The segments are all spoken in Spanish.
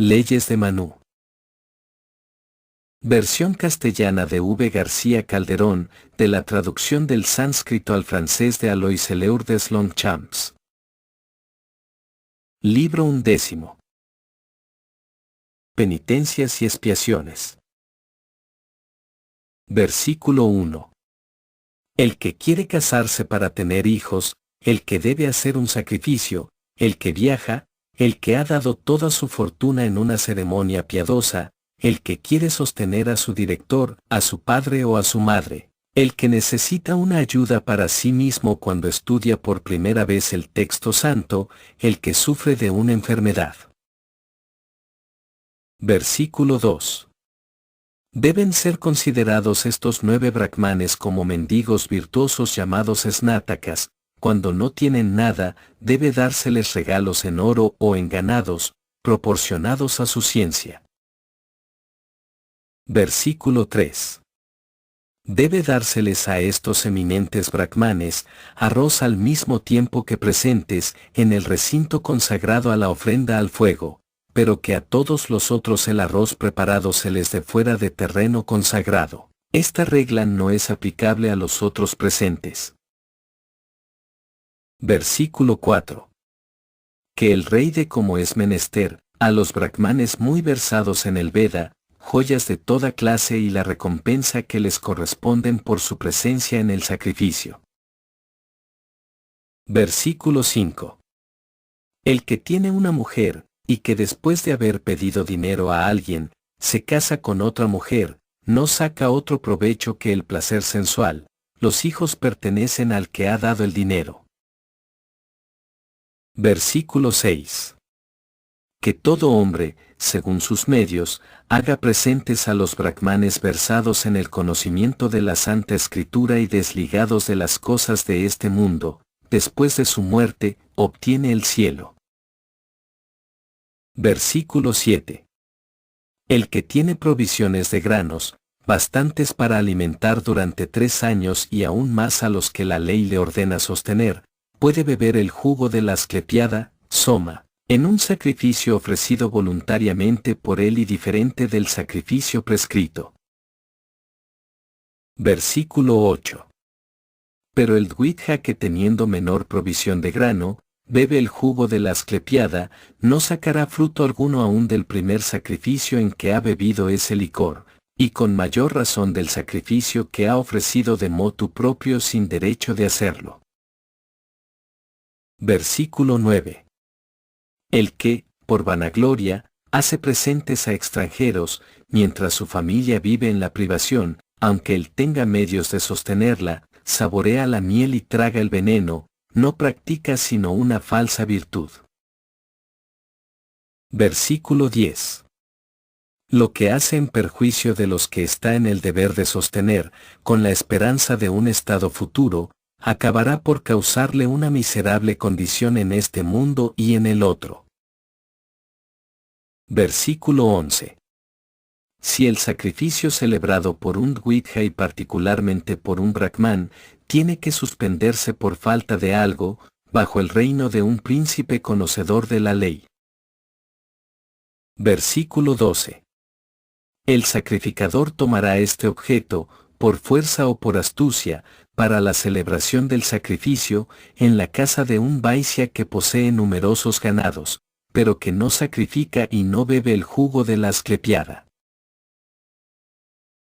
Leyes de Manú. Versión castellana de V. García Calderón, de la traducción del sánscrito al francés de Alois Eleurdes Longchamps. Libro 11. Penitencias y expiaciones. Versículo 1. El que quiere casarse para tener hijos, el que debe hacer un sacrificio, el que viaja, el que ha dado toda su fortuna en una ceremonia piadosa, el que quiere sostener a su director, a su padre o a su madre, el que necesita una ayuda para sí mismo cuando estudia por primera vez el texto santo, el que sufre de una enfermedad. Versículo 2. Deben ser considerados estos 9 brahmanes como mendigos virtuosos llamados snátakas. Cuando no tienen nada, debe dárseles regalos en oro o en ganados, proporcionados a su ciencia. Versículo 3. Debe dárseles a estos eminentes brahmanes arroz al mismo tiempo que presentes en el recinto consagrado a la ofrenda al fuego, pero que a todos los otros el arroz preparado se les dé fuera de terreno consagrado. Esta regla no es aplicable a los otros presentes. Versículo 4. Que el rey dé como es menester, a los brahmanes muy versados en el Veda, joyas de toda clase y la recompensa que les corresponden por su presencia en el sacrificio. Versículo 5. El que tiene una mujer, y que después de haber pedido dinero a alguien, se casa con otra mujer, no saca otro provecho que el placer sensual. Los hijos pertenecen al que ha dado el dinero. Versículo 6. Que todo hombre, según sus medios, haga presentes a los brahmanes versados en el conocimiento de la Santa Escritura y desligados de las cosas de este mundo, después de su muerte, obtiene el cielo. Versículo 7. El que tiene provisiones de granos, bastantes para alimentar durante 3 años y aún más a los que la ley le ordena sostener, puede beber el jugo de la asclepiada, soma, en un sacrificio ofrecido voluntariamente por él y diferente del sacrificio prescrito. Versículo 8. Pero el dvitja que teniendo menor provisión de grano, bebe el jugo de la asclepiada, no sacará fruto alguno aún del primer sacrificio en que ha bebido ese licor, y con mayor razón del sacrificio que ha ofrecido de motu propio sin derecho de hacerlo. Versículo 9. El que, por vanagloria, hace presentes a extranjeros, mientras su familia vive en la privación, aunque él tenga medios de sostenerla, saborea la miel y traga el veneno, no practica sino una falsa virtud. Versículo 10. Lo que hace en perjuicio de los que está en el deber de sostener, con la esperanza de un estado futuro, acabará por causarle una miserable condición en este mundo y en el otro. Versículo 11. Si el sacrificio celebrado por un dvitja y particularmente por un brahman, tiene que suspenderse por falta de algo, bajo el reino de un príncipe conocedor de la ley. Versículo 12. El sacrificador tomará este objeto, por fuerza o por astucia, para la celebración del sacrificio, en la casa de un vaisya que posee numerosos ganados, pero que no sacrifica y no bebe el jugo de la asclepiada.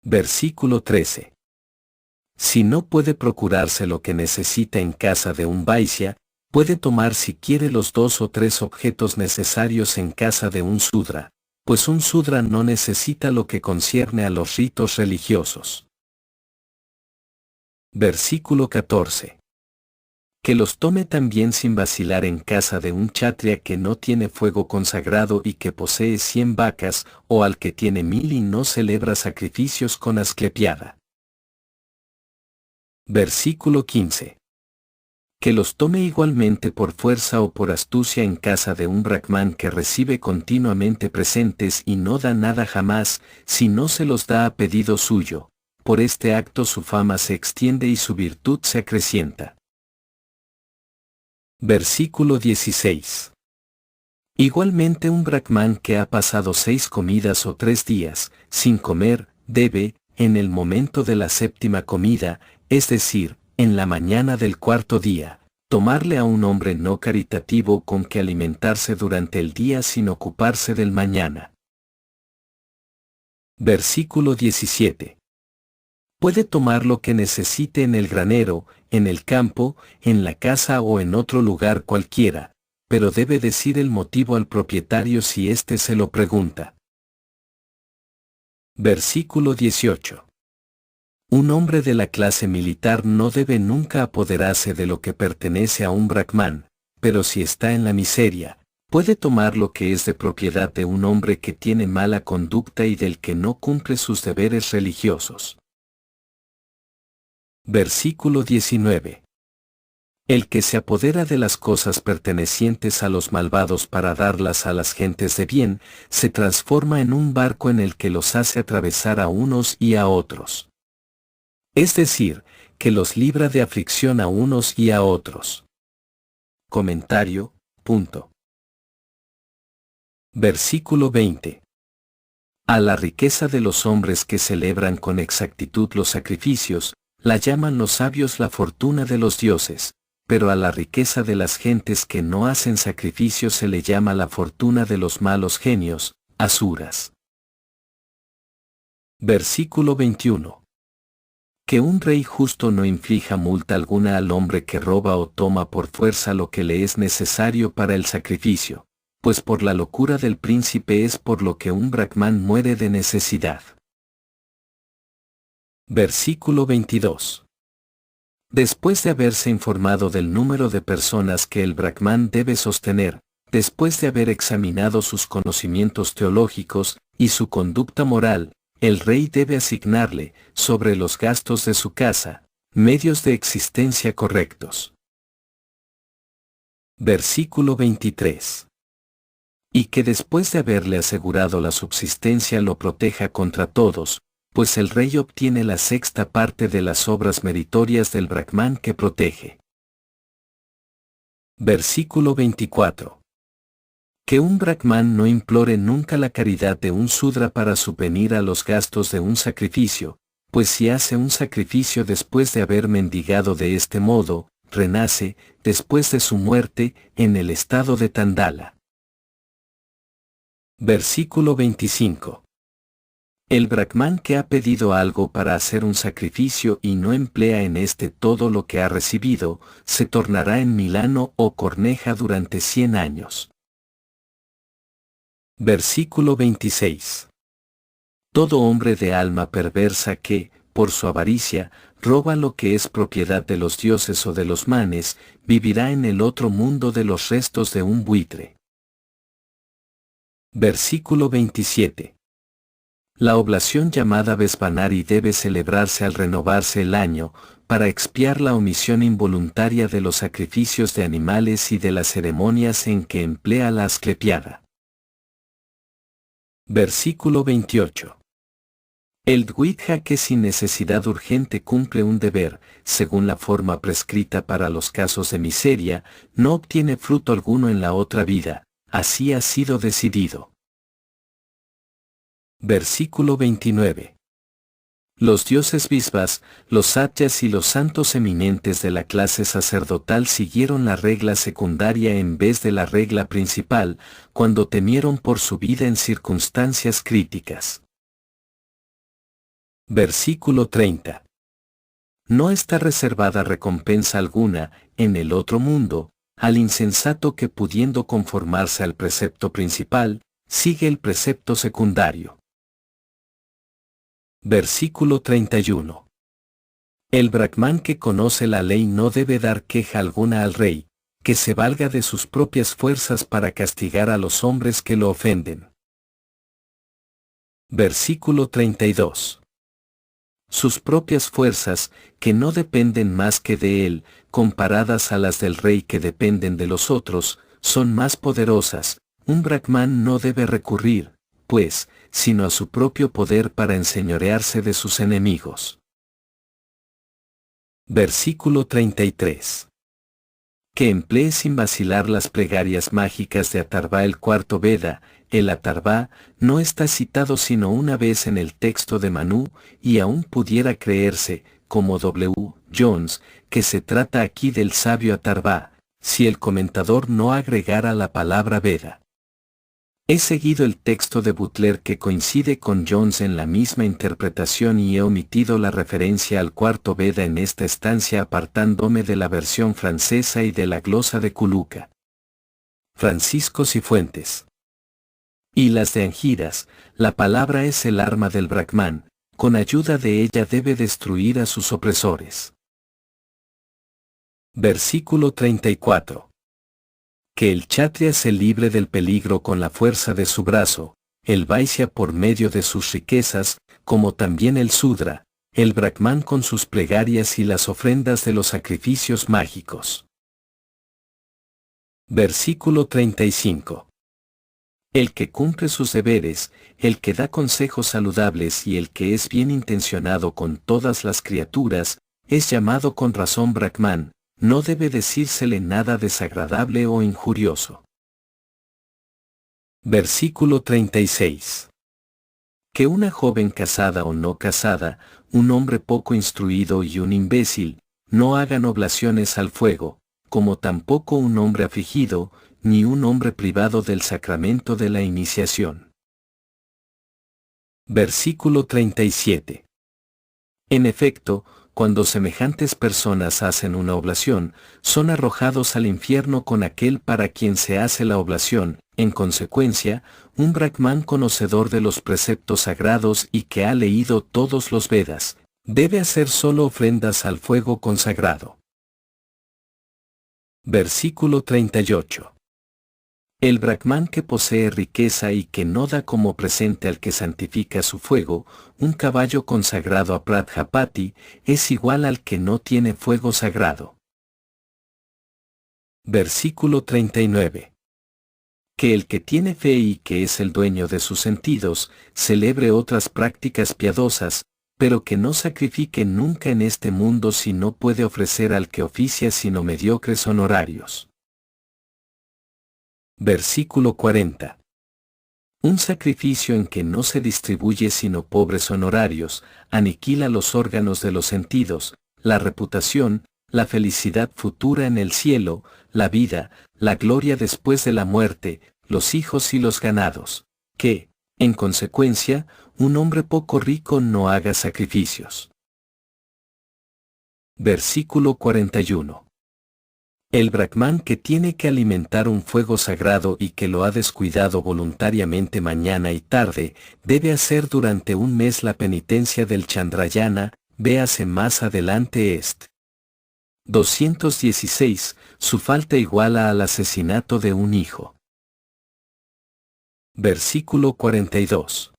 Versículo 13. Si no puede procurarse lo que necesita en casa de un vaisya, puede tomar si quiere los 2 o 3 objetos necesarios en casa de un sudra, pues un sudra no necesita lo que concierne a los ritos religiosos. Versículo 14. Que los tome también sin vacilar en casa de un kshatriya que no tiene fuego consagrado y que posee 100 vacas, o al que tiene 1000 y no celebra sacrificios con asclepiada. Versículo 15. Que los tome igualmente por fuerza o por astucia en casa de un brahman que recibe continuamente presentes y no da nada jamás, si no se los da a pedido suyo. Por este acto su fama se extiende y su virtud se acrecienta. Versículo 16. Igualmente un brahman que ha pasado 6 comidas o 3 días sin comer, debe, en el momento de la séptima comida, es decir, en la mañana del cuarto día, tomarle a un hombre no caritativo con que alimentarse durante el día sin ocuparse del mañana. Versículo 17. Puede tomar lo que necesite en el granero, en el campo, en la casa o en otro lugar cualquiera, pero debe decir el motivo al propietario si éste se lo pregunta. Versículo 18. Un hombre de la clase militar no debe nunca apoderarse de lo que pertenece a un brahman, pero si está en la miseria, puede tomar lo que es de propiedad de un hombre que tiene mala conducta y del que no cumple sus deberes religiosos. Versículo 19. El que se apodera de las cosas pertenecientes a los malvados para darlas a las gentes de bien, se transforma en un barco en el que los hace atravesar a unos y a otros. Es decir, que los libra de aflicción a unos y a otros. Comentario, punto. Versículo 20. A la riqueza de los hombres que celebran con exactitud los sacrificios, la llaman los sabios la fortuna de los dioses, pero a la riqueza de las gentes que no hacen sacrificios se le llama la fortuna de los malos genios, asuras. Versículo 21. Que un rey justo no inflija multa alguna al hombre que roba o toma por fuerza lo que le es necesario para el sacrificio, pues por la locura del príncipe es por lo que un brahman muere de necesidad. Versículo 22. Después de haberse informado del número de personas que el brahman debe sostener, después de haber examinado sus conocimientos teológicos y su conducta moral, el rey debe asignarle, sobre los gastos de su casa, medios de existencia correctos. Versículo 23. Y que después de haberle asegurado la subsistencia lo proteja contra todos, pues el rey obtiene la sexta parte de las obras meritorias del brahman que protege. Versículo 24. Que un brahman no implore nunca la caridad de un sudra para subvenir a los gastos de un sacrificio, pues si hace un sacrificio después de haber mendigado de este modo, renace, después de su muerte, en el estado de Tandala. Versículo 25. El brahman que ha pedido algo para hacer un sacrificio y no emplea en este todo lo que ha recibido, se tornará en milano o corneja durante 100 años. Versículo 26. Todo hombre de alma perversa que, por su avaricia, roba lo que es propiedad de los dioses o de los manes, vivirá en el otro mundo de los restos de un buitre. Versículo 27. La oblación llamada Vespanari debe celebrarse al renovarse el año, para expiar la omisión involuntaria de los sacrificios de animales y de las ceremonias en que emplea la asclepiada. Versículo 28. El Dvitja que sin necesidad urgente cumple un deber, según la forma prescrita para los casos de miseria, no obtiene fruto alguno en la otra vida, así ha sido decidido. Versículo 29. Los dioses Visvas, los satyas y los santos eminentes de la clase sacerdotal siguieron la regla secundaria en vez de la regla principal, cuando temieron por su vida en circunstancias críticas. Versículo 30. No está reservada recompensa alguna, en el otro mundo, al insensato que pudiendo conformarse al precepto principal, sigue el precepto secundario. Versículo 31. El brahman que conoce la ley no debe dar queja alguna al rey, que se valga de sus propias fuerzas para castigar a los hombres que lo ofenden. Versículo 32. Sus propias fuerzas, que no dependen más que de él, comparadas a las del rey que dependen de los otros, son más poderosas. Un brahman no debe recurrir, pues, sino a su propio poder para enseñorearse de sus enemigos. Versículo 33. Que emplee sin vacilar las plegarias mágicas de Atharva. El cuarto Veda, el Atharva, no está citado sino una vez en el texto de Manu, y aún pudiera creerse, como W. Jones, que se trata aquí del sabio Atharva, si el comentador no agregara la palabra Veda. He seguido el texto de Butler que coincide con Jones en la misma interpretación y he omitido la referencia al cuarto Veda en esta estancia apartándome de la versión francesa y de la glosa de Culuca. Francisco Cifuentes. Y las de Angiras, la palabra es el arma del Brahman, con ayuda de ella debe destruir a sus opresores. Versículo 34. Que el Kshatriya se libre del peligro con la fuerza de su brazo, el Vaishya por medio de sus riquezas, como también el Sudra, el Brahman con sus plegarias y las ofrendas de los sacrificios mágicos. Versículo 35. El que cumple sus deberes, el que da consejos saludables y el que es bien intencionado con todas las criaturas, es llamado con razón Brahman. No debe decírsele nada desagradable o injurioso. Versículo 36. Que una joven casada o no casada, un hombre poco instruido y un imbécil, no hagan oblaciones al fuego, como tampoco un hombre afligido, ni un hombre privado del sacramento de la iniciación. Versículo 37. En efecto, cuando semejantes personas hacen una oblación, son arrojados al infierno con aquel para quien se hace la oblación. En consecuencia, un Brahman conocedor de los preceptos sagrados y que ha leído todos los Vedas, debe hacer solo ofrendas al fuego consagrado. Versículo 38. El Brahman que posee riqueza y que no da como presente al que santifica su fuego, un caballo consagrado a Prajapati, es igual al que no tiene fuego sagrado. Versículo 39. Que el que tiene fe y que es el dueño de sus sentidos, celebre otras prácticas piadosas, pero que no sacrifique nunca en este mundo si no puede ofrecer al que oficia sino mediocres honorarios. Versículo 40. Un sacrificio en que no se distribuye sino pobres honorarios, aniquila los órganos de los sentidos, la reputación, la felicidad futura en el cielo, la vida, la gloria después de la muerte, los hijos y los ganados. Que, en consecuencia, un hombre poco rico no haga sacrificios. Versículo 41. El Brahman que tiene que alimentar un fuego sagrado y que lo ha descuidado voluntariamente mañana y tarde, debe hacer durante un mes la penitencia del Chandrayana, véase más adelante est. 216, su falta iguala al asesinato de un hijo. Versículo 42.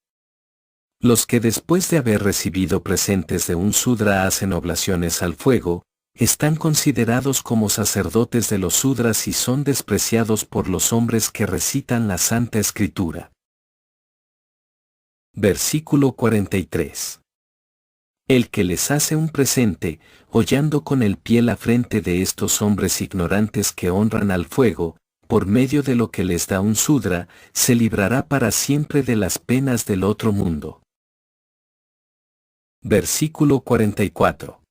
Los que después de haber recibido presentes de un Sudra hacen oblaciones al fuego, están considerados como sacerdotes de los Sudras y son despreciados por los hombres que recitan la Santa Escritura. Versículo 43. El que les hace un presente, hollando con el pie la frente de estos hombres ignorantes que honran al fuego, por medio de lo que les da un Sudra, se librará para siempre de las penas del otro mundo. Versículo 44.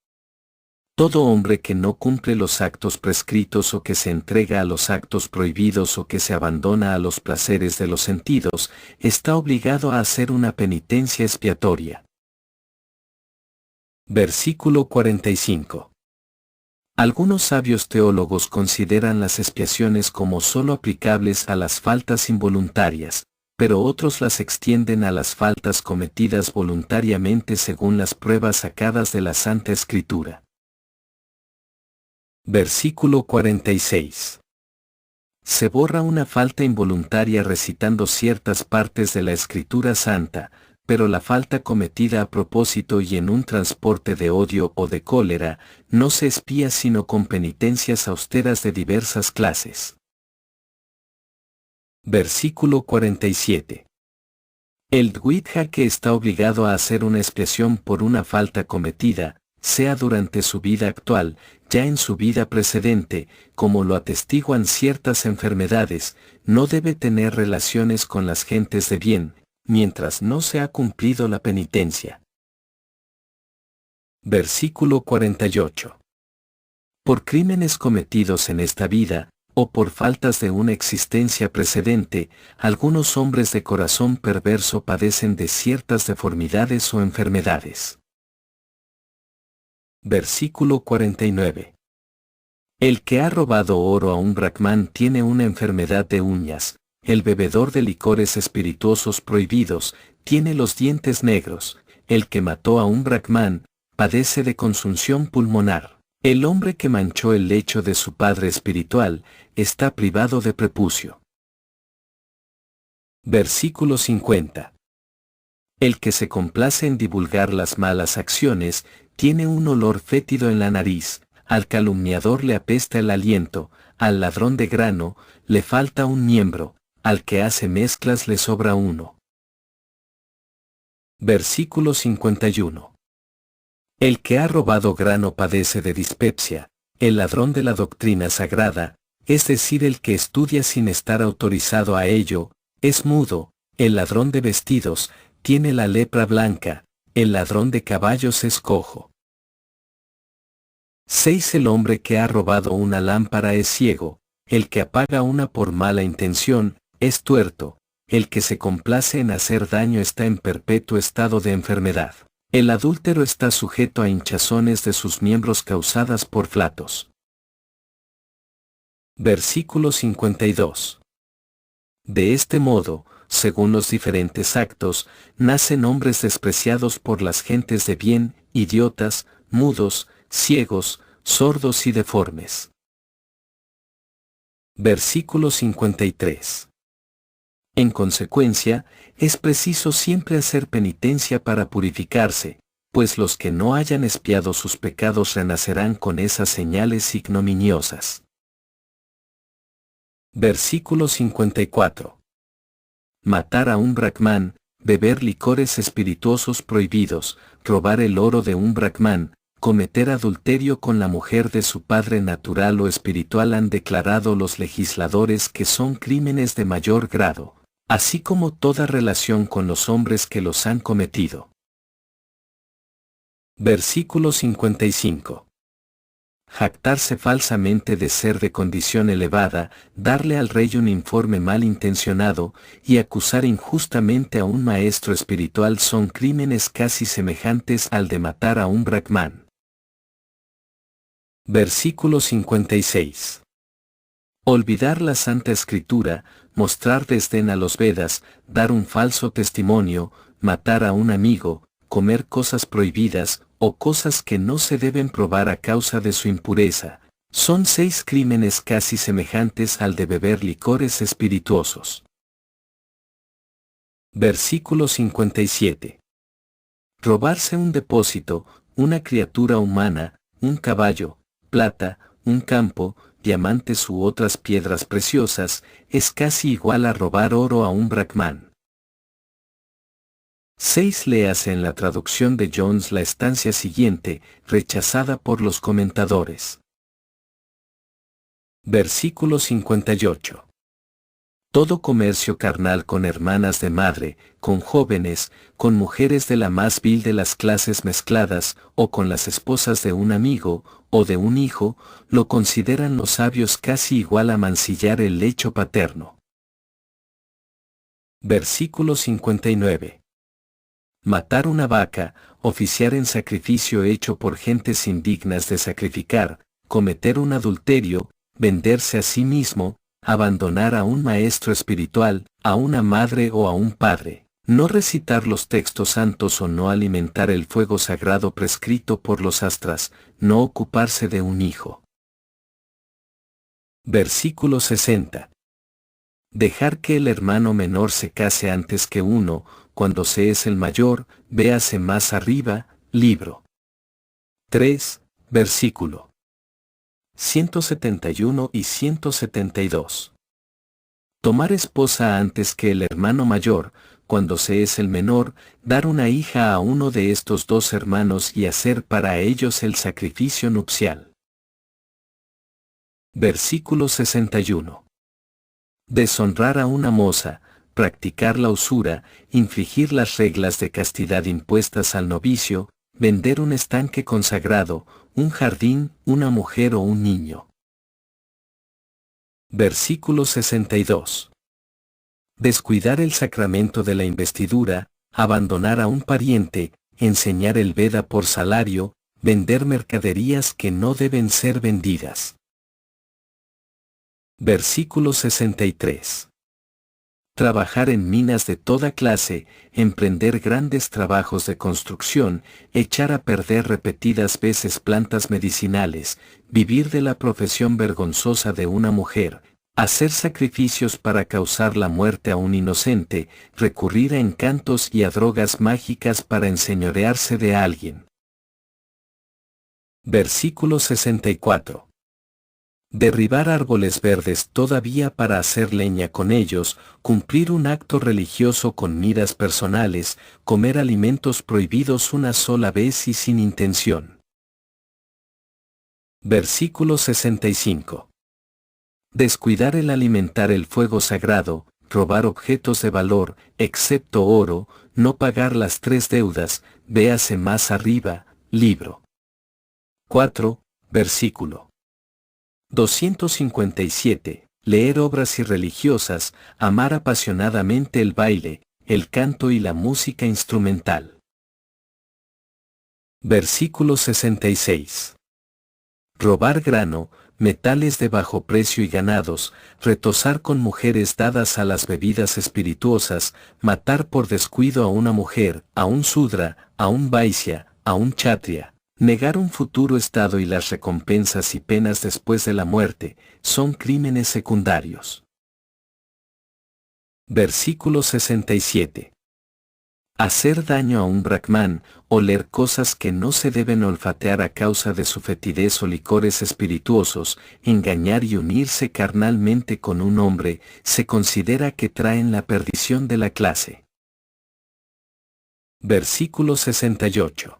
Todo hombre que no cumple los actos prescritos o que se entrega a los actos prohibidos o que se abandona a los placeres de los sentidos, está obligado a hacer una penitencia expiatoria. Versículo 45. Algunos sabios teólogos consideran las expiaciones como sólo aplicables a las faltas involuntarias, pero otros las extienden a las faltas cometidas voluntariamente según las pruebas sacadas de la Santa Escritura. Versículo 46. Se borra una falta involuntaria recitando ciertas partes de la Escritura Santa, pero la falta cometida a propósito y en un transporte de odio o de cólera, no se expía sino con penitencias austeras de diversas clases. Versículo 47. El Dvitha que está obligado a hacer una expiación por una falta cometida, sea durante su vida actual, ya en su vida precedente, como lo atestiguan ciertas enfermedades, no debe tener relaciones con las gentes de bien, mientras no se ha cumplido la penitencia. Versículo 48. Por crímenes cometidos en esta vida, o por faltas de una existencia precedente, algunos hombres de corazón perverso padecen de ciertas deformidades o enfermedades. Versículo 49. El que ha robado oro a un brahmán tiene una enfermedad de uñas, el bebedor de licores espirituosos prohibidos tiene los dientes negros, el que mató a un brahmán padece de consunción pulmonar. El hombre que manchó el lecho de su padre espiritual está privado de prepucio. Versículo 50. El que se complace en divulgar las malas acciones tiene un olor fétido en la nariz, al calumniador le apesta el aliento, al ladrón de grano le falta un miembro, al que hace mezclas le sobra uno. Versículo 51. El que ha robado grano padece de dispepsia, el ladrón de la doctrina sagrada, es decir, el que estudia sin estar autorizado a ello, es mudo, el ladrón de vestidos, tiene la lepra blanca, el ladrón de caballos es cojo. 6. El hombre que ha robado una lámpara es ciego, el que apaga una por mala intención, es tuerto, el que se complace en hacer daño está en perpetuo estado de enfermedad. El adúltero está sujeto a hinchazones de sus miembros causadas por flatos. Versículo 52. De este modo, según los diferentes actos, nacen hombres despreciados por las gentes de bien, idiotas, mudos, ciegos, sordos y deformes. Versículo 53. En consecuencia, es preciso siempre hacer penitencia para purificarse, pues los que no hayan expiado sus pecados renacerán con esas señales ignominiosas. Versículo 54. Matar a un brahmán, beber licores espirituosos prohibidos, robar el oro de un brahmán, cometer adulterio con la mujer de su padre natural o espiritual han declarado los legisladores que son crímenes de mayor grado, así como toda relación con los hombres que los han cometido. Versículo 55. Jactarse falsamente de ser de condición elevada, darle al rey un informe malintencionado, y acusar injustamente a un maestro espiritual son crímenes casi semejantes al de matar a un brahmán. Versículo 56. Olvidar la Santa Escritura, mostrar desdén a los Vedas, dar un falso testimonio, matar a un amigo, comer cosas prohibidas, o cosas que no se deben probar a causa de su impureza, son 6 crímenes casi semejantes al de beber licores espirituosos. Versículo 57. Robarse un depósito, una criatura humana, un caballo, plata, un campo, diamantes u otras piedras preciosas, es casi igual a robar oro a un brahmán. 6. Léase en la traducción de Jones la estancia siguiente, rechazada por los comentadores. Versículo 58. Todo comercio carnal con hermanas de madre, con jóvenes, con mujeres de la más vil de las clases mezcladas, o con las esposas de un amigo, o de un hijo, lo consideran los sabios casi igual a mancillar el lecho paterno. Versículo 59. Matar una vaca, oficiar en sacrificio hecho por gentes indignas de sacrificar, cometer un adulterio, venderse a sí mismo, abandonar a un maestro espiritual, a una madre o a un padre, no recitar los textos santos o no alimentar el fuego sagrado prescrito por los astras, no ocuparse de un hijo. Versículo 60. Dejar que el hermano menor se case antes que uno, cuando se es el mayor, véase más arriba, libro 3, versículo 171 y 172. Tomar esposa antes que el hermano mayor, cuando se es el menor, dar una hija a uno de estos dos hermanos y hacer para ellos el sacrificio nupcial. Versículo 61. Deshonrar a una moza, practicar la usura, infringir las reglas de castidad impuestas al novicio, vender un estanque consagrado, un jardín, una mujer o un niño. Versículo 62. Descuidar el sacramento de la investidura, abandonar a un pariente, enseñar el Veda por salario, vender mercaderías que no deben ser vendidas. Versículo 63. Trabajar en minas de toda clase, emprender grandes trabajos de construcción, echar a perder repetidas veces plantas medicinales, vivir de la profesión vergonzosa de una mujer, hacer sacrificios para causar la muerte a un inocente, recurrir a encantos y a drogas mágicas para enseñorearse de alguien. Versículo 64. Derribar árboles verdes todavía para hacer leña con ellos, cumplir un acto religioso con miras personales, comer alimentos prohibidos una sola vez y sin intención. Versículo 65. Descuidar el alimentar el fuego sagrado, robar objetos de valor, excepto oro, no pagar las 3 deudas, véase más arriba, libro 4, versículo 257. Leer obras irreligiosas, amar apasionadamente el baile, el canto y la música instrumental. Versículo 66. Robar grano, metales de bajo precio y ganados, retosar con mujeres dadas a las bebidas espirituosas, matar por descuido a una mujer, a un sudra, a un vaisya, a un kshatriya. Negar un futuro estado y las recompensas y penas después de la muerte, son crímenes secundarios. Versículo 67. Hacer daño a un brahmán, oler cosas que no se deben olfatear a causa de su fetidez o licores espirituosos, engañar y unirse carnalmente con un hombre, se considera que traen la perdición de la clase. Versículo 68.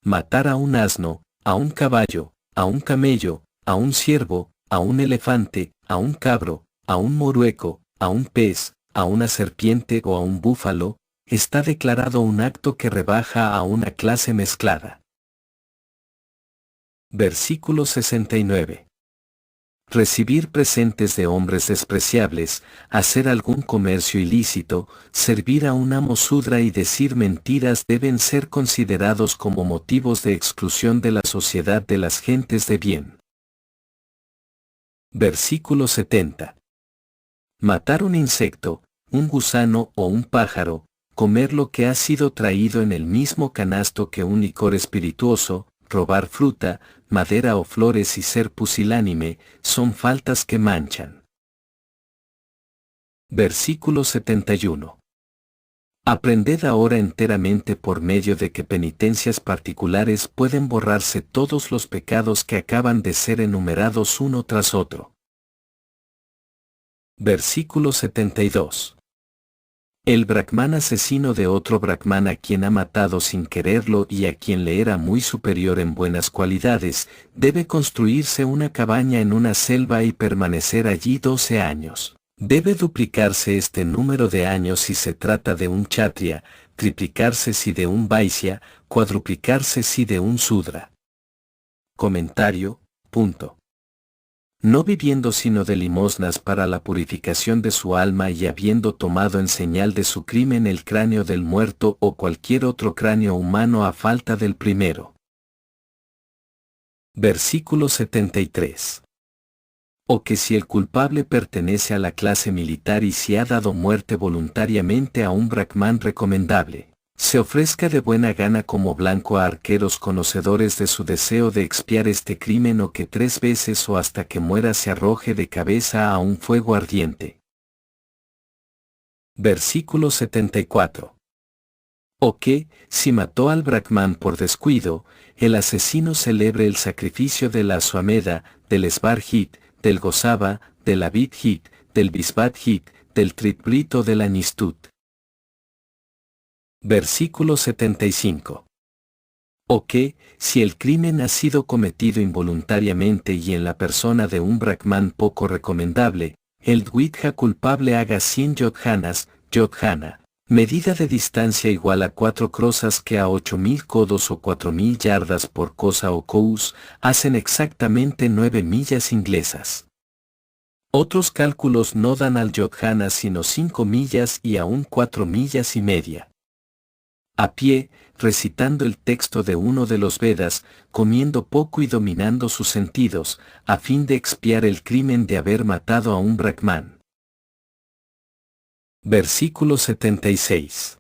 Matar a un asno, a un caballo, a un camello, a un ciervo, a un elefante, a un cabro, a un morueco, a un pez, a una serpiente o a un búfalo, está declarado un acto que rebaja a una clase mezclada. Versículo 69. Recibir presentes de hombres despreciables, hacer algún comercio ilícito, servir a un amo sudra y decir mentiras deben ser considerados como motivos de exclusión de la sociedad de las gentes de bien. Versículo 70. Matar un insecto, un gusano o un pájaro, comer lo que ha sido traído en el mismo canasto que un licor espirituoso, robar fruta, madera o flores y ser pusilánime, son faltas que manchan. Versículo 71. Aprended ahora enteramente por medio de que penitencias particulares pueden borrarse todos los pecados que acaban de ser enumerados uno tras otro. Versículo 72. El brahman asesino de otro brahman a quien ha matado sin quererlo y a quien le era muy superior en buenas cualidades, debe construirse una cabaña en una selva y permanecer allí 12 años. Debe duplicarse este número de años si se trata de un kshatriya, triplicarse si de un vaisya, cuadruplicarse si de un sudra. Comentario, punto. No viviendo sino de limosnas para la purificación de su alma y habiendo tomado en señal de su crimen el cráneo del muerto o cualquier otro cráneo humano a falta del primero. Versículo 73. O que si el culpable pertenece a la clase militar y si ha dado muerte voluntariamente a un brahman recomendable, se ofrezca de buena gana como blanco a arqueros conocedores de su deseo de expiar este crimen o que 3 veces o hasta que muera se arroje de cabeza a un fuego ardiente. Versículo 74. O que, si mató al brahman por descuido, el asesino celebre el sacrificio de la Aswamedha, del Svarjit, del Gosava, del Abhijit, del Visvadjit, del Tritbrit o del Anistut. Versículo 75. O que, si el crimen ha sido cometido involuntariamente y en la persona de un brahman poco recomendable, el dvitha culpable haga 100 yodhana, medida de distancia igual a 4 crosas que a 8000 codos o 4000 yardas por cosa o kous, hacen exactamente 9 millas inglesas. Otros cálculos no dan al yodhana sino 5 millas y aún 4 millas y media. A pie, recitando el texto de uno de los Vedas, comiendo poco y dominando sus sentidos, a fin de expiar el crimen de haber matado a un brahman. Versículo 76.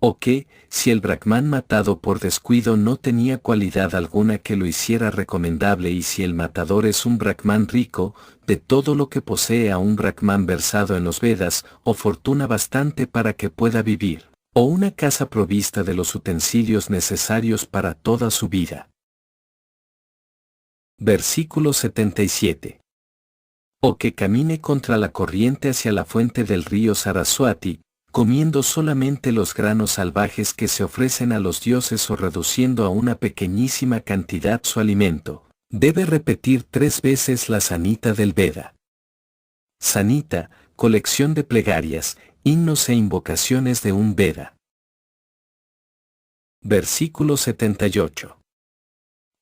O que, si el brahman matado por descuido no tenía cualidad alguna que lo hiciera recomendable y si el matador es un brahman rico, de todo lo que posee a un brahman versado en los Vedas, o fortuna bastante para que pueda vivir, o una casa provista de los utensilios necesarios para toda su vida. Versículo 77. O que camine contra la corriente hacia la fuente del río Saraswati, comiendo solamente los granos salvajes que se ofrecen a los dioses o reduciendo a una pequeñísima cantidad su alimento, debe repetir 3 veces la sanita del Veda. Sanita, colección de plegarias, himnos e invocaciones de un Veda. Versículo 78.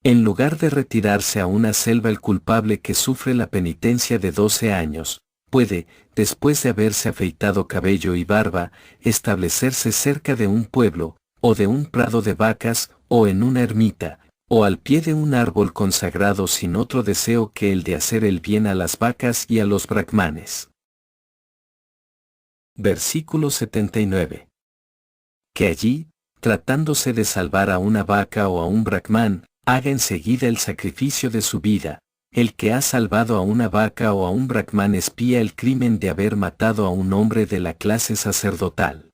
En lugar de retirarse a una selva el culpable que sufre la penitencia de 12 años, puede, después de haberse afeitado cabello y barba, establecerse cerca de un pueblo, o de un prado de vacas, o en una ermita, o al pie de un árbol consagrado sin otro deseo que el de hacer el bien a las vacas y a los brahmanes. Versículo 79. Que allí, tratándose de salvar a una vaca o a un brahman, haga enseguida el sacrificio de su vida. El que ha salvado a una vaca o a un brahman expía el crimen de haber matado a un hombre de la clase sacerdotal.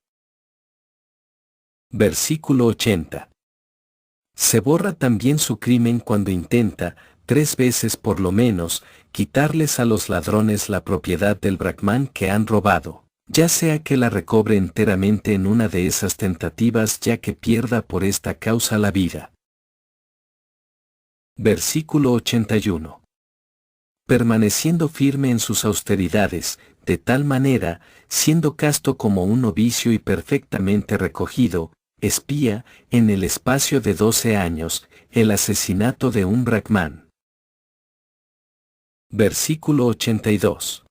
Versículo 80. Se borra también su crimen cuando intenta, 3 veces por lo menos, quitarles a los ladrones la propiedad del brahman que han robado, ya sea que la recobre enteramente en una de esas tentativas ya que pierda por esta causa la vida. Versículo 81. Permaneciendo firme en sus austeridades, de tal manera, siendo casto como un novicio y perfectamente recogido, espía, en el espacio de 12 años, el asesinato de un brahman. Versículo 82.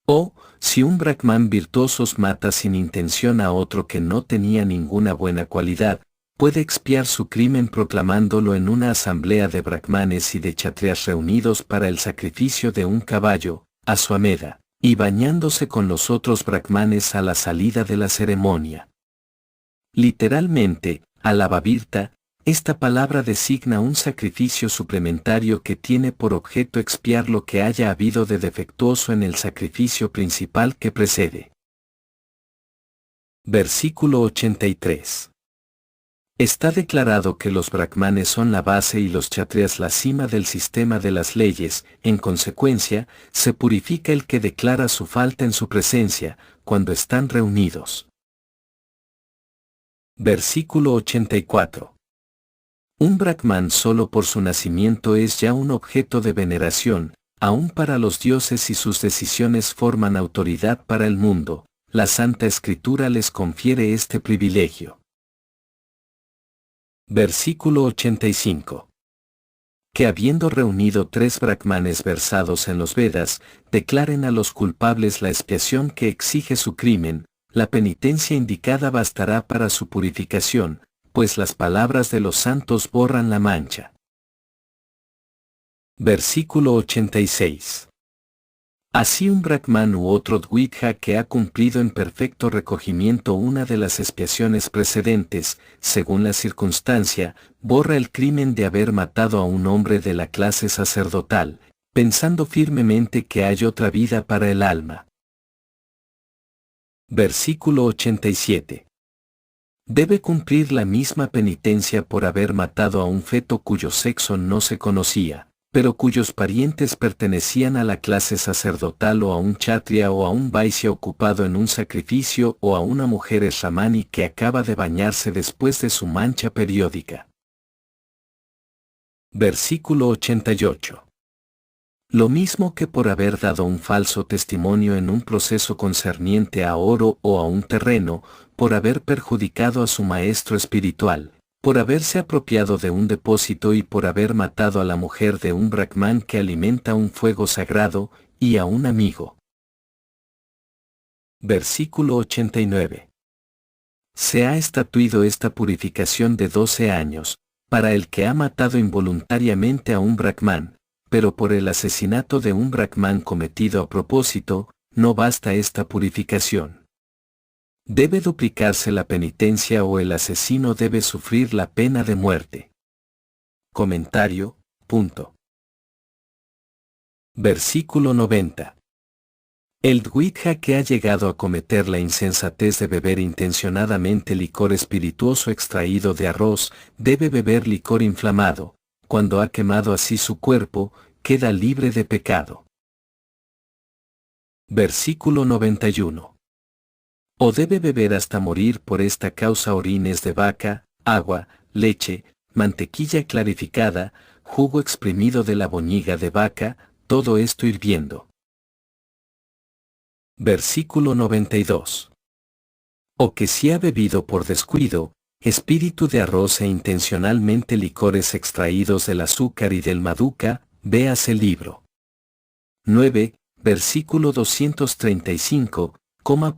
O, si un brahman virtuosos mata sin intención a otro que no tenía ninguna buena cualidad, puede expiar su crimen proclamándolo en una asamblea de brahmanes y de kshatriyas reunidos para el sacrificio de un caballo, Aswamedha, y bañándose con los otros brahmanes a la salida de la ceremonia. Literalmente, alavavirta, esta palabra designa un sacrificio suplementario que tiene por objeto expiar lo que haya habido de defectuoso en el sacrificio principal que precede. Versículo 83. Está declarado que los brahmanes son la base y los kshatriyas la cima del sistema de las leyes, en consecuencia, se purifica el que declara su falta en su presencia, cuando están reunidos. Versículo 84. Un brahman solo por su nacimiento es ya un objeto de veneración, aun para los dioses y sus decisiones forman autoridad para el mundo, la Santa Escritura les confiere este privilegio. Versículo 85. Que habiendo reunido 3 brahmanes versados en los Vedas, declaren a los culpables la expiación que exige su crimen, la penitencia indicada bastará para su purificación, pues las palabras de los santos borran la mancha. Versículo 86. Así un brahman u otro dvitha que ha cumplido en perfecto recogimiento una de las expiaciones precedentes, según la circunstancia, borra el crimen de haber matado a un hombre de la clase sacerdotal, pensando firmemente que hay otra vida para el alma. Versículo 87. Debe cumplir la misma penitencia por haber matado a un feto cuyo sexo no se conocía, pero cuyos parientes pertenecían a la clase sacerdotal o a un kshatriya o a un vaishya ocupado en un sacrificio o a una mujer shramani que acaba de bañarse después de su mancha periódica. Versículo 88. Lo mismo que por haber dado un falso testimonio en un proceso concerniente a oro o a un terreno, por haber perjudicado a su maestro espiritual, por haberse apropiado de un depósito y por haber matado a la mujer de un brahman que alimenta un fuego sagrado, y a un amigo. Versículo 89. Se ha estatuido esta purificación de 12 años, para el que ha matado involuntariamente a un brahman, pero por el asesinato de un brahman cometido a propósito, no basta esta purificación. Debe duplicarse la penitencia o el asesino debe sufrir la pena de muerte. Comentario, punto. Versículo 90. El dvitja que ha llegado a cometer la insensatez de beber intencionadamente licor espirituoso extraído de arroz, debe beber licor inflamado. Cuando ha quemado así su cuerpo, queda libre de pecado. Versículo 91. O debe beber hasta morir por esta causa orines de vaca, agua, leche, mantequilla clarificada, jugo exprimido de la boñiga de vaca, todo esto hirviendo. Versículo 92. O que si ha bebido por descuido, espíritu de arroz e intencionalmente licores extraídos del azúcar y del maduka, véase el libro. 9, versículo 235,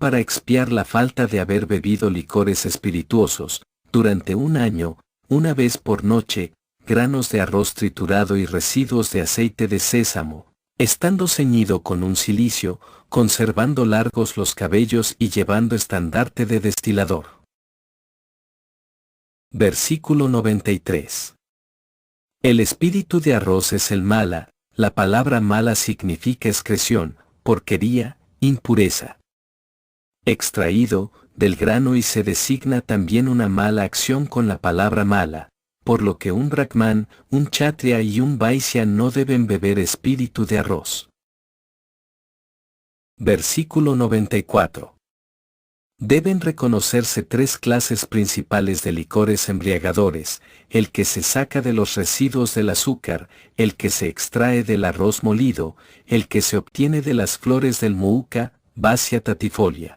para expiar la falta de haber bebido licores espirituosos, durante un año, una vez por noche, granos de arroz triturado y residuos de aceite de sésamo, estando ceñido con un cilicio, conservando largos los cabellos y llevando estandarte de destilador. Versículo 93. El espíritu de arroz es el mala, la palabra mala significa excreción, porquería, impureza. Extraído del grano y se designa también una mala acción con la palabra mala, por lo que un brahman, un kshatriya y un vaishya no deben beber espíritu de arroz. Versículo 94. Deben reconocerse tres clases principales de licores embriagadores: el que se saca de los residuos del azúcar, el que se extrae del arroz molido, el que se obtiene de las flores del muúca, Vasya tatifolia.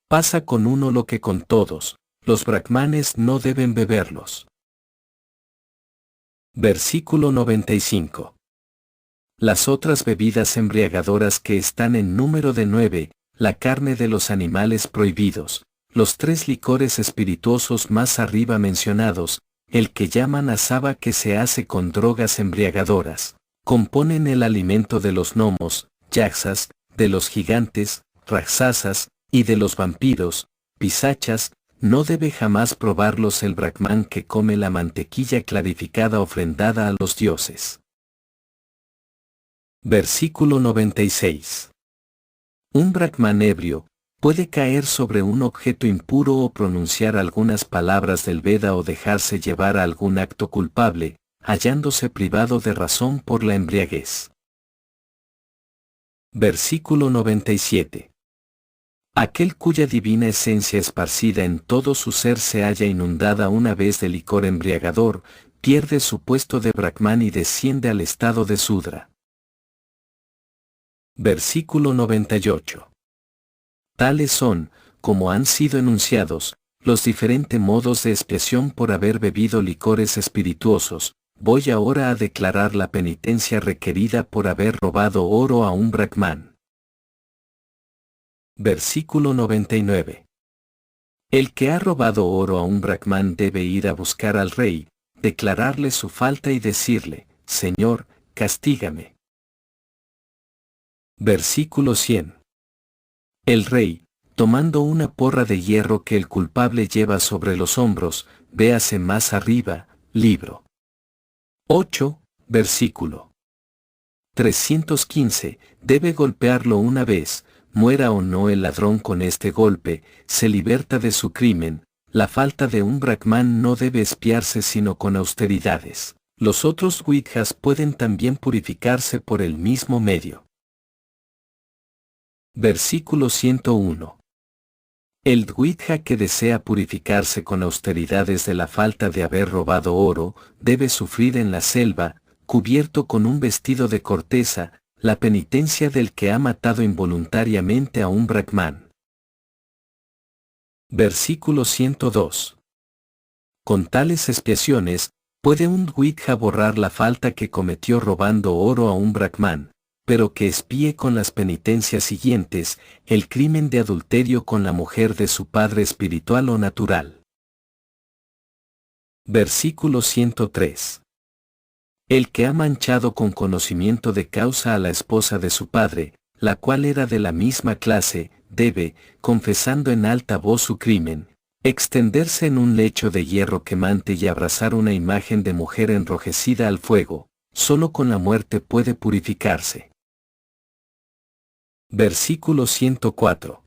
Pasa con uno lo que con todos, los brahmanes no deben beberlos. Versículo 95. Las otras bebidas embriagadoras que están en número de 9, la carne de los animales prohibidos, los tres licores espirituosos más arriba mencionados, el que llaman asava que se hace con drogas embriagadoras, componen el alimento de los gnomos, yaksas, de los gigantes, raksasas, y de los vampiros, pisachas, no debe jamás probarlos el brahman que come la mantequilla clarificada ofrendada a los dioses. Versículo 96. Un brahman ebrio puede caer sobre un objeto impuro o pronunciar algunas palabras del Veda o dejarse llevar a algún acto culpable, hallándose privado de razón por la embriaguez. Versículo 97. Aquel cuya divina esencia esparcida en todo su ser se halla inundada una vez de licor embriagador, pierde su puesto de brahman y desciende al estado de sudra. Versículo 98. Tales son, como han sido enunciados, los diferentes modos de expiación por haber bebido licores espirituosos. Voy ahora a declarar la penitencia requerida por haber robado oro a un brahman. Versículo 99. El que ha robado oro a un brahman debe ir a buscar al rey, declararle su falta y decirle: Señor, castígame. Versículo 100. El rey, tomando una porra de hierro que el culpable lleva sobre los hombros, véase más arriba, libro 8, versículo 315, debe golpearlo una vez, muera o no el ladrón con este golpe, se liberta de su crimen. La falta de un brahman no debe expiarse sino con austeridades. Los otros Dwidhas pueden también purificarse por el mismo medio. Versículo 101. El Dwidha que desea purificarse con austeridades de la falta de haber robado oro, debe sufrir en la selva, cubierto con un vestido de corteza, la penitencia del que ha matado involuntariamente a un Brahman. Versículo 102. Con tales expiaciones, puede un Dwidha borrar la falta que cometió robando oro a un Brahman, pero que expíe con las penitencias siguientes, el crimen de adulterio con la mujer de su padre espiritual o natural. Versículo 103. El que ha manchado con conocimiento de causa a la esposa de su padre, la cual era de la misma clase, debe, confesando en alta voz su crimen, extenderse en un lecho de hierro quemante y abrazar una imagen de mujer enrojecida al fuego. Solo con la muerte puede purificarse. Versículo 104.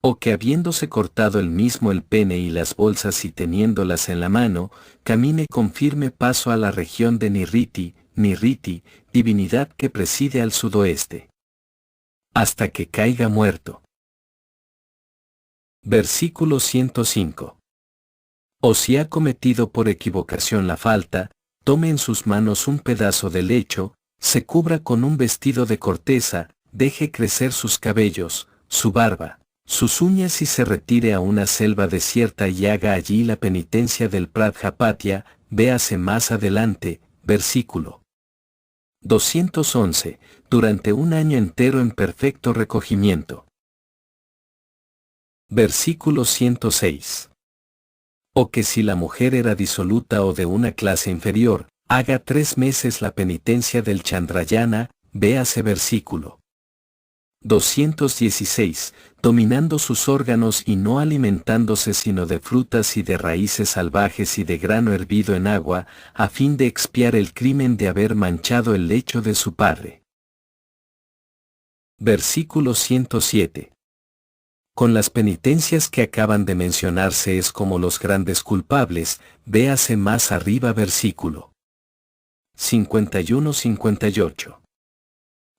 O que habiéndose cortado él mismo el pene y las bolsas y teniéndolas en la mano, camine con firme paso a la región de Nirriti, divinidad que preside al sudoeste, hasta que caiga muerto. Versículo 105. O si ha cometido por equivocación la falta, tome en sus manos un pedazo de lecho, se cubra con un vestido de corteza, deje crecer sus cabellos, su barba, sus uñas y se retire a una selva desierta y haga allí la penitencia del Prajapatya, véase más adelante, versículo 211, durante un año entero en perfecto recogimiento. Versículo 106. O que si la mujer era disoluta o de una clase inferior, haga 3 meses la penitencia del Chandrayana, véase versículo 216, dominando sus órganos y no alimentándose sino de frutas y de raíces salvajes y de grano hervido en agua, a fin de expiar el crimen de haber manchado el lecho de su padre. Versículo 107. Con las penitencias que acaban de mencionarse es como los grandes culpables, véase más arriba versículo 51-58.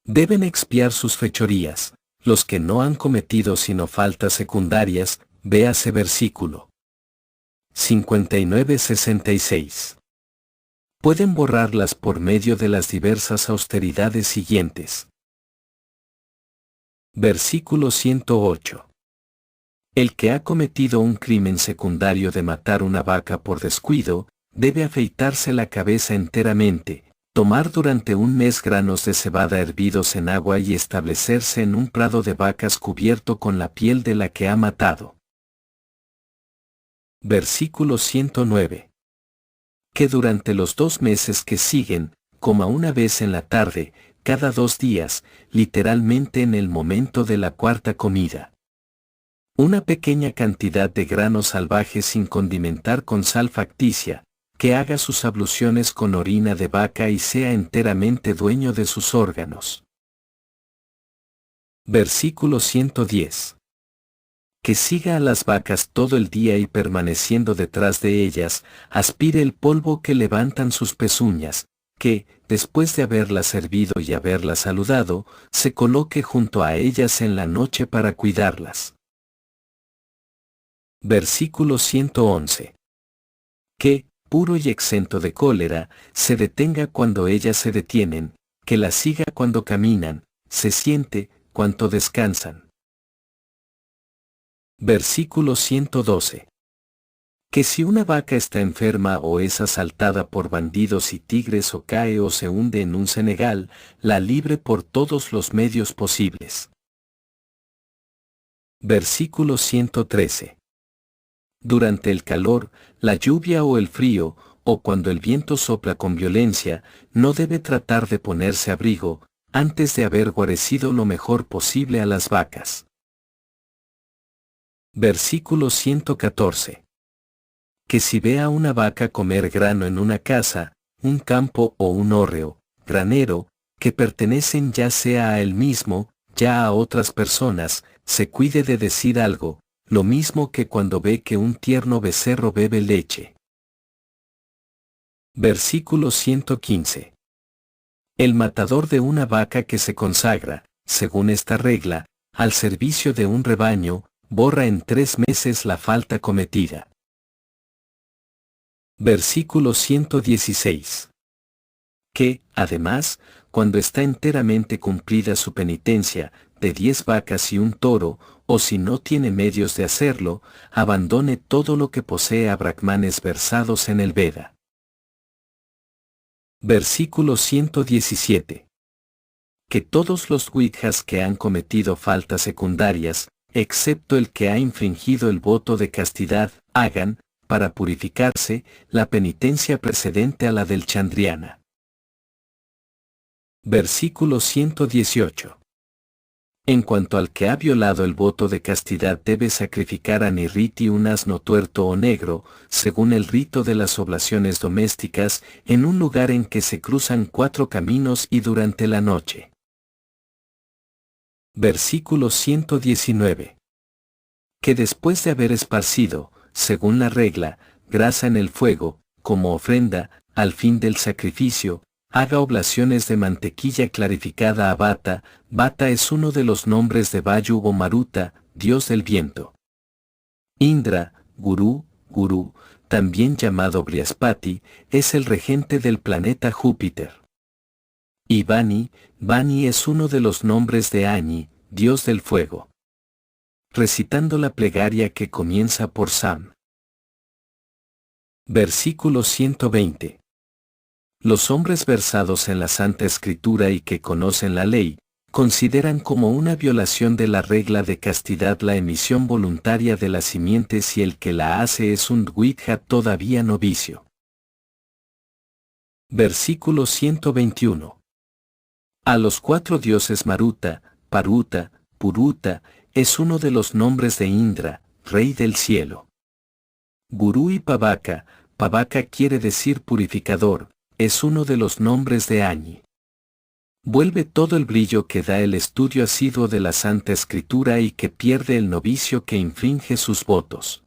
Deben expiar sus fechorías, los que no han cometido sino faltas secundarias, véase versículo 59-66. Pueden borrarlas por medio de las diversas austeridades siguientes. Versículo 108. El que ha cometido un crimen secundario de matar una vaca por descuido, debe afeitarse la cabeza enteramente, tomar durante un mes granos de cebada hervidos en agua y establecerse en un prado de vacas cubierto con la piel de la que ha matado. Versículo 109. Que durante los 2 meses que siguen, coma una vez en la tarde, cada 2 días, literalmente en el momento de la cuarta comida, una pequeña cantidad de granos salvajes sin condimentar con sal facticia, que haga sus abluciones con orina de vaca y sea enteramente dueño de sus órganos. Versículo 110. Que siga a las vacas todo el día y permaneciendo detrás de ellas, aspire el polvo que levantan sus pezuñas, que, después de haberlas servido y haberlas saludado, se coloque junto a ellas en la noche para cuidarlas. Versículo 111. Que, puro y exento de cólera, se detenga cuando ellas se detienen, que las siga cuando caminan, se siente, cuanto descansan. Versículo 112. Que si una vaca está enferma o es asaltada por bandidos y tigres o cae o se hunde en un cenagal, la libre por todos los medios posibles. Versículo 113. Durante el calor, la lluvia o el frío, o cuando el viento sopla con violencia, no debe tratar de ponerse abrigo, antes de haber guarecido lo mejor posible a las vacas. Versículo 114. Que si ve a una vaca comer grano en una casa, un campo o un hórreo, granero, que pertenecen ya sea a él mismo, ya a otras personas, se cuide de decir algo, lo mismo que cuando ve que un tierno becerro bebe leche. Versículo 115. El matador de una vaca que se consagra, según esta regla, al servicio de un rebaño, borra en 3 meses la falta cometida. Versículo 116. Que, además, cuando está enteramente cumplida su penitencia, de 10 vacas y un toro, o si no tiene medios de hacerlo, abandone todo lo que posee a brahmanes versados en el Veda. Versículo 117. Que todos los widjas que han cometido faltas secundarias, excepto el que ha infringido el voto de castidad, hagan, para purificarse, la penitencia precedente a la del Chandriana. Versículo 118. En cuanto al que ha violado el voto de castidad debe sacrificar a Nirriti un asno tuerto o negro, según el rito de las oblaciones domésticas, en un lugar en que se cruzan 4 caminos y durante la noche. Versículo 119. Que después de haber esparcido, según la regla, grasa en el fuego, como ofrenda, al fin del sacrificio, haga oblaciones de mantequilla clarificada a Bata. Bata es uno de los nombres de Vayu o Maruta, dios del viento. Indra, Guru, también llamado Brihaspati, es el regente del planeta Júpiter. Y Vani es uno de los nombres de Agni, dios del fuego. Recitando la plegaria que comienza por Sam. Versículo 120. Los hombres versados en la Santa Escritura y que conocen la ley, consideran como una violación de la regla de castidad la emisión voluntaria de la simiente si el que la hace es un Dvitja todavía novicio. Versículo 121. A los 4 dioses Maruta, Paruta, Puruta, es uno de los nombres de Indra, rey del cielo. Guru y Pavaka quiere decir purificador, es uno de los nombres de Agni. Vuelve todo el brillo que da el estudio asiduo de la Santa Escritura y que pierde el novicio que infringe sus votos.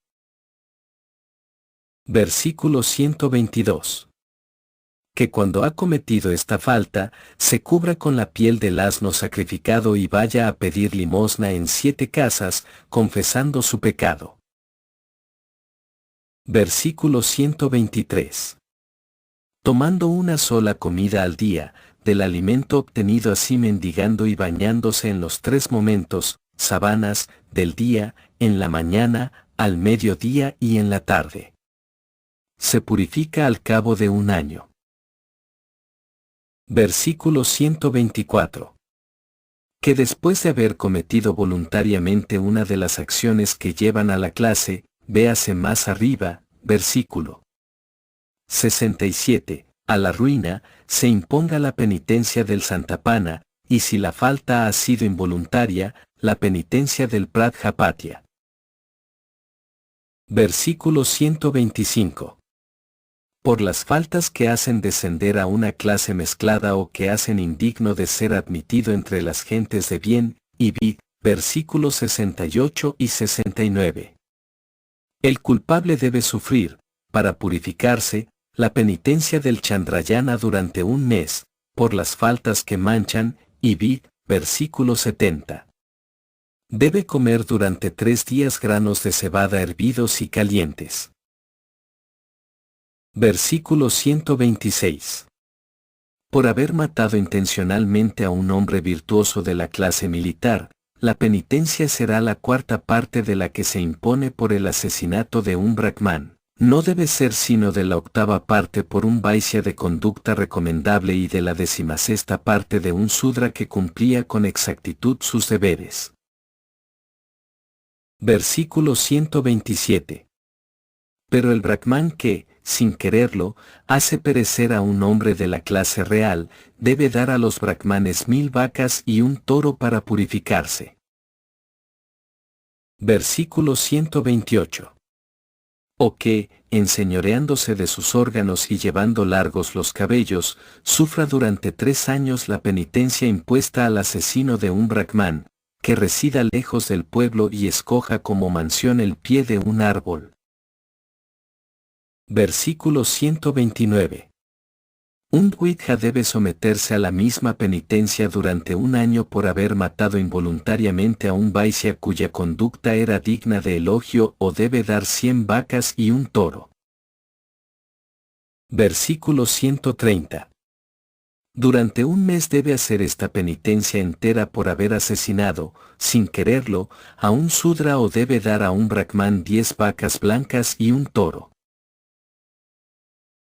Versículo 122. Que cuando ha cometido esta falta, se cubra con la piel del asno sacrificado y vaya a pedir limosna en 7 casas, confesando su pecado. Versículo 123. Tomando una sola comida al día, del alimento obtenido así mendigando y bañándose en los 3 momentos, sabanas, del día, en la mañana, al mediodía y en la tarde. Se purifica al cabo de 1 año. Versículo 124. Que después de haber cometido voluntariamente una de las acciones que llevan a la clase, véase más arriba, versículo 67, a la ruina, se imponga la penitencia del Santapana, y si la falta ha sido involuntaria, la penitencia del Prajapatya. Versículo 125. Por las faltas que hacen descender a una clase mezclada o que hacen indigno de ser admitido entre las gentes de bien y vid, versículos 68 y 69. El culpable debe sufrir, para purificarse, la penitencia del Chandrayana durante 1 mes, por las faltas que manchan, y vid, versículo 70. Debe comer durante 3 días granos de cebada hervidos y calientes. Versículo 126. Por haber matado intencionalmente a un hombre virtuoso de la clase militar, la penitencia será la 4ª parte de la que se impone por el asesinato de un brahman. No debe ser sino de la 8ª parte por un vaisya de conducta recomendable y de la 16ª parte de un sudra que cumplía con exactitud sus deberes. Versículo 127. Pero el brahman que, sin quererlo, hace perecer a un hombre de la clase real, debe dar a los brahmanes 1000 vacas y un toro para purificarse. Versículo 128. O que, enseñoreándose de sus órganos y llevando largos los cabellos, sufra durante 3 años la penitencia impuesta al asesino de un brahman, que resida lejos del pueblo y escoja como mansión el pie de un árbol. Versículo 129. Un Dvitja debe someterse a la misma penitencia durante un año por haber matado involuntariamente a un Vaishya cuya conducta era digna de elogio o debe dar 100 vacas y un toro. Versículo 130. Durante un mes debe hacer esta penitencia entera por haber asesinado, sin quererlo, a un Sudra o debe dar a un Brahman 10 vacas blancas y un toro.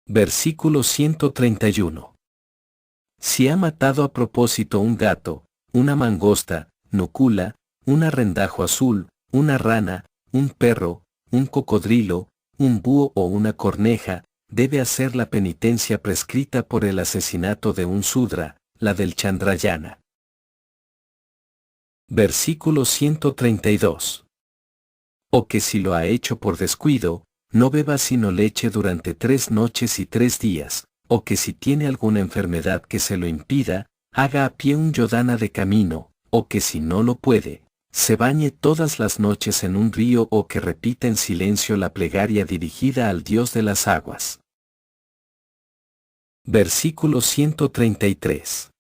Versículo 131. Si ha matado a propósito un gato, una mangosta, núcula, un arrendajo azul, una rana, un perro, un cocodrilo, un búho o una corneja, debe hacer la penitencia prescrita por el asesinato de un Sudra, la del Chandrayana. Versículo 132. O que si lo ha hecho por descuido, no beba sino leche durante 3 noches y 3 días, o que si tiene alguna enfermedad que se lo impida, haga a pie un yodhana de camino, o que si no lo puede, se bañe todas las noches en un río o que repita en silencio la plegaria dirigida al Dios de las aguas. Versículo 133.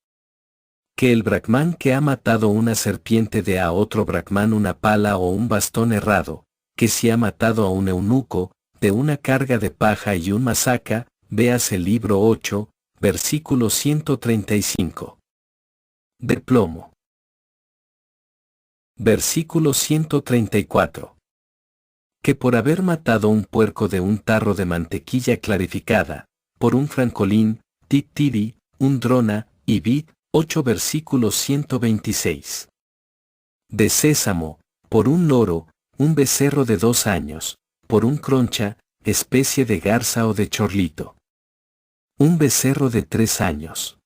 Que el Brahman que ha matado una serpiente dé a otro Brahman una pala o un bastón errado, que si ha matado a un eunuco, de una carga de paja y un masaca, véase libro 8, versículo 135. De plomo. Versículo 134. Que por haber matado un puerco de un tarro de mantequilla clarificada, por un francolín, titiri, un drona, y vid, 8 versículo 126. De sésamo, por un loro, un becerro de 2 años, por un croncha, especie de garza o de chorlito. Un becerro de 3 años.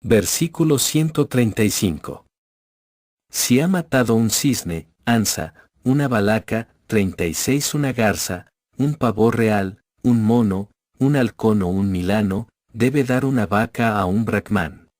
Versículo 135. Si ha matado un cisne, ansa, una balaca, 36 una garza, un pavor real, un mono, un halcón o un milano, debe dar una vaca a un Brahman.